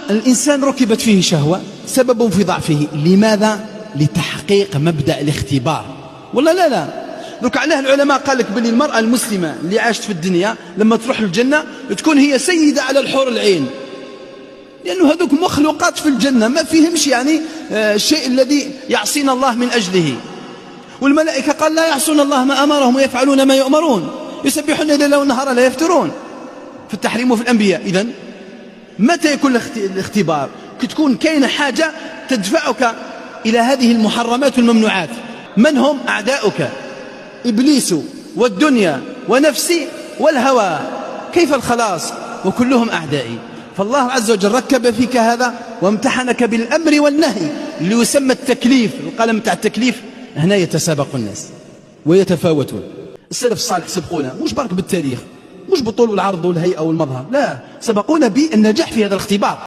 الإنسان ركبت فيه شهوة سبب في ضعفه. لماذا؟ لتحقيق مبدأ الاختبار. والله لا ذوك عليه العلماء قال لك بلي المرأة المسلمة اللي عاشت في الدنيا لما تروح الجنة تكون هي سيدة على الحور العين، لأنه هذوك مخلوقات في الجنة ما فيهمش يعني الشيء الذي يعصين الله من أجله. والملائكة قال لا يعصون الله ما أمرهم ويفعلون ما يؤمرون يسبحون الليل والنهار لا يفترون. في التحريم وفي الأنبياء. إذن متى يكون الاختبار؟ كتكون كاينة حاجة تدفعك إلى هذه المحرمات والممنوعات. من هم أعداؤك؟ إبليس والدنيا ونفسي والهوى. كيف الخلاص وكلهم أعدائي؟ فالله عز وجل ركب فيك هذا وامتحنك بالأمر والنهي اللي يسمى التكليف. القلم تاع التكليف هنا يتسابق الناس ويتفاوتون. السلف الصالح سبقونا مش برك بالتاريخ، مش بالطول والعرض والهيئة والمظهر، لا، سبقونا بالنجاح في هذا الاختبار.